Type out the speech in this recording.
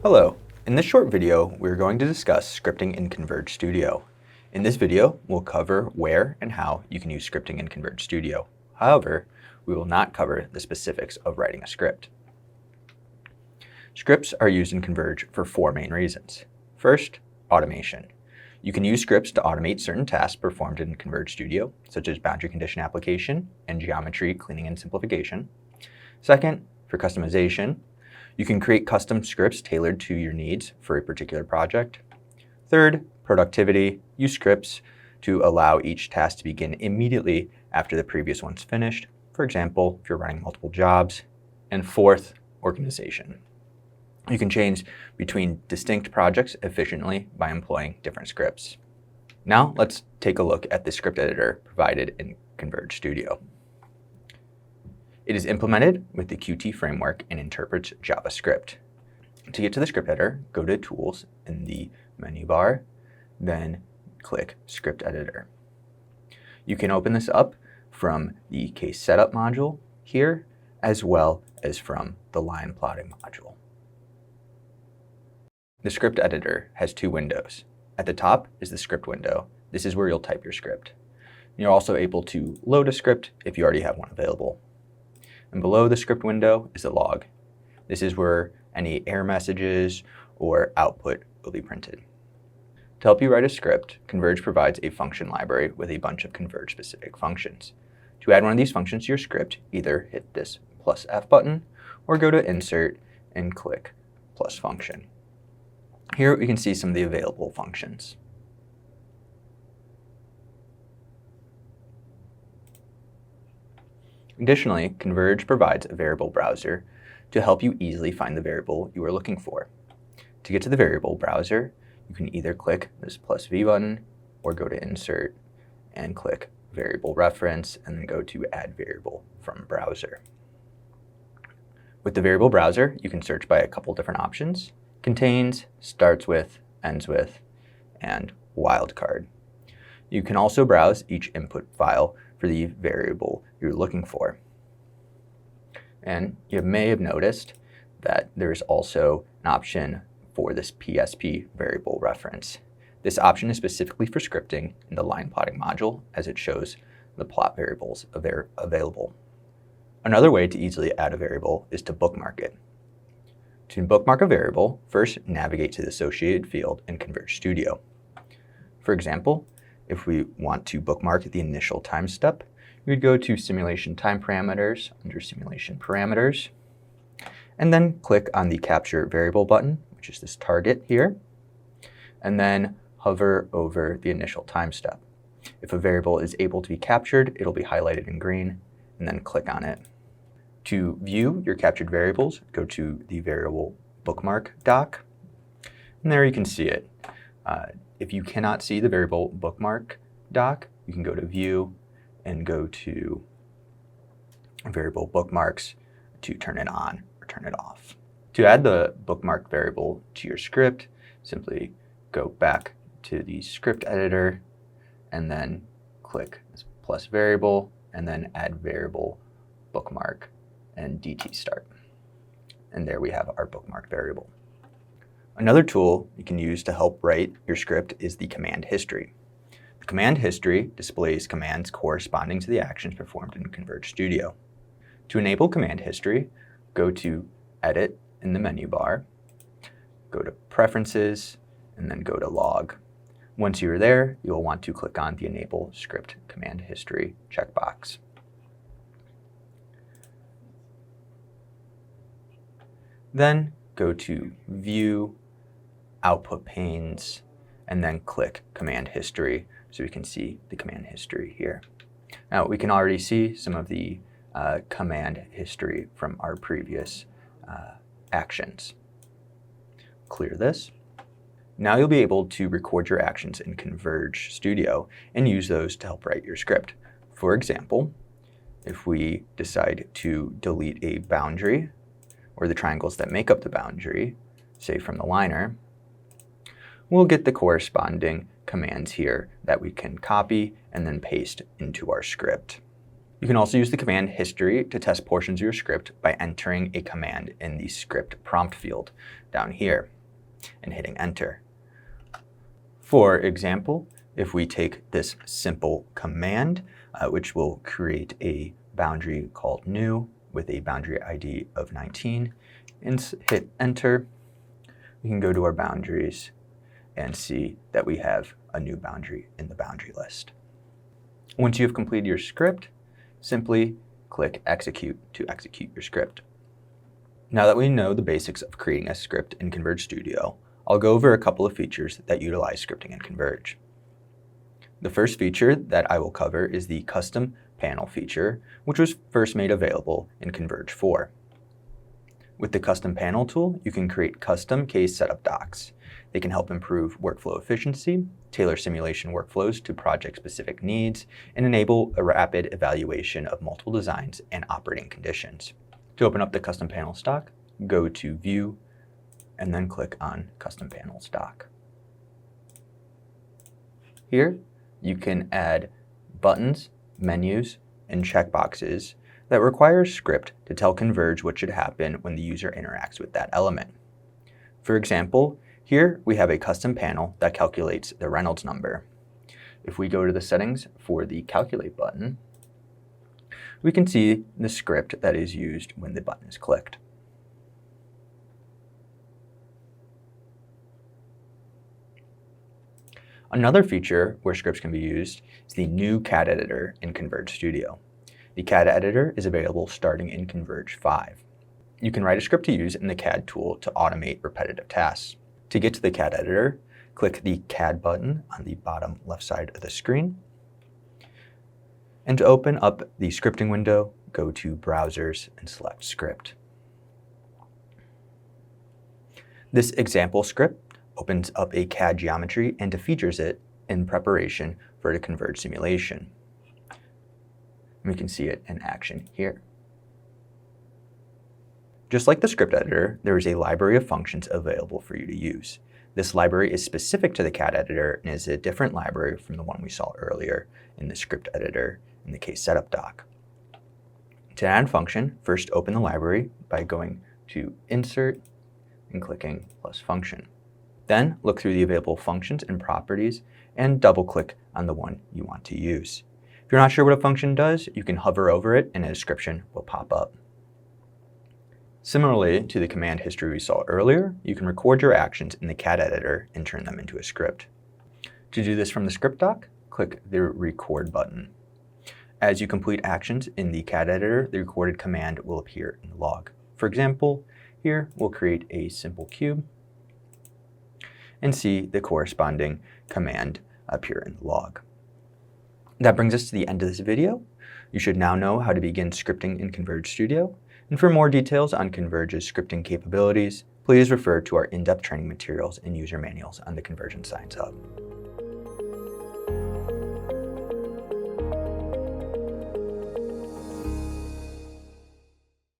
Hello. In this short video, we're going to discuss scripting in CONVERGE Studio. In this video, we'll cover where and how you can use scripting in CONVERGE Studio. However, we will not cover the specifics of writing a script. Scripts are used in CONVERGE for four main reasons. First, automation. You can use scripts to automate certain tasks performed in CONVERGE Studio, such as boundary condition application and geometry cleaning and simplification. Second, for customization. You can create custom scripts tailored to your needs for a particular project. Third, productivity. Use scripts to allow each task to begin immediately after the previous one's finished. For example, if you're running multiple jobs. And fourth, organization. You can change between distinct projects efficiently by employing different scripts. Now let's take a look at the script editor provided in CONVERGE Studio. It is implemented with the Qt framework and interprets JavaScript. To get to the script editor, go to Tools in the menu bar, then click Script Editor. You can open this up from the Case Setup module here, as well as from the Line Plotting module. The script editor has two windows. At the top is the script window. This is where you'll type your script. You're also able to load a script if you already have one available. And below the script window is a log. This is where any error messages or output will be printed. To help you write a script, CONVERGE provides a function library with a bunch of CONVERGE-specific functions. To add one of these functions to your script, either hit this +F button or go to Insert and click plus function. Here we can see some of the available functions. Additionally, CONVERGE provides a variable browser to help you easily find the variable you are looking for. To get to the variable browser, you can either click this +V button or go to Insert and click Variable Reference and then go to Add Variable from Browser. With the variable browser, you can search by a couple different options: contains, starts with, ends with, and wildcard. You can also browse each input file for the variable you're looking for. And you may have noticed that there's also an option for this PSP variable reference. This option is specifically for scripting in the line plotting module, as it shows the plot variables available. Another way to easily add a variable is to bookmark it. To bookmark a variable, first navigate to the associated field in CONVERGE Studio. For example, if we want to bookmark the initial time step, we would go to Simulation Time Parameters under Simulation Parameters, and then click on the Capture Variable button, which is this target here, and then hover over the initial time step. If a variable is able to be captured, it'll be highlighted in green, and then click on it. To view your captured variables, go to the Variable Bookmark doc, and there you can see it. If you cannot see the variable bookmark doc, you can go to View and go to Variable Bookmarks to turn it on or turn it off. To add the bookmark variable to your script, simply go back to the script editor and then click plus variable and then add variable bookmark and DT start. And there we have our bookmark variable. Another tool you can use to help write your script is the command history. The command history displays commands corresponding to the actions performed in CONVERGE Studio. To enable command history, go to Edit in the menu bar, go to Preferences, and then go to Log. Once you are there, you will want to click on the Enable Script Command History checkbox. Then go to View, Output Panes, and then click Command History so we can see the command history here. Now we can already see some of the command history from our previous actions. Clear this. Now you'll be able to record your actions in CONVERGE Studio and use those to help write your script. For example, if we decide to delete a boundary or the triangles that make up the boundary, say from the liner, we'll get the corresponding commands here that we can copy and then paste into our script. You can also use the command history to test portions of your script by entering a command in the script prompt field down here and hitting enter. For example, if we take this simple command, which will create a boundary called new with a boundary ID of 19, and hit enter, we can go to our boundaries and see that we have a new boundary in the boundary list. Once you have completed your script, simply click execute to execute your script. Now that we know the basics of creating a script in CONVERGE Studio, I'll go over a couple of features that utilize scripting in CONVERGE. The first feature that I will cover is the custom panel feature, which was first made available in CONVERGE 4. With the custom panel tool, you can create custom case setup docs. They can help improve workflow efficiency, tailor simulation workflows to project-specific needs, and enable a rapid evaluation of multiple designs and operating conditions. To open up the custom panel stock, go to View, and then click on Custom Panel Stock. Here, you can add buttons, menus, and checkboxes that require a script to tell CONVERGE what should happen when the user interacts with that element. For example, here we have a custom panel that calculates the Reynolds number. If we go to the settings for the Calculate button, we can see the script that is used when the button is clicked. Another feature where scripts can be used is the new CAD editor in CONVERGE Studio. The CAD editor is available starting in CONVERGE 5. You can write a script to use in the CAD tool to automate repetitive tasks. To get to the CAD editor, click the CAD button on the bottom left side of the screen. And to open up the scripting window, go to Browsers and select Script. This example script opens up a CAD geometry and defeatures it in preparation for the CONVERGE simulation. We can see it in action here. Just like the script editor, there is a library of functions available for you to use. This library is specific to the CAD editor and is a different library from the one we saw earlier in the script editor in the case setup doc. To add a function, first open the library by going to Insert and clicking plus function. Then look through the available functions and properties and double-click on the one you want to use. If you're not sure what a function does, you can hover over it and a description will pop up. Similarly to the command history we saw earlier, you can record your actions in the CAD editor and turn them into a script. To do this from the script doc, click the Record button. As you complete actions in the CAD editor, the recorded command will appear in the log. For example, here we'll create a simple cube and see the corresponding command appear in the log. That brings us to the end of this video. You should now know how to begin scripting in CONVERGE Studio. And for more details on CONVERGE's scripting capabilities, please refer to our in-depth training materials and user manuals on the Convergence Science Hub.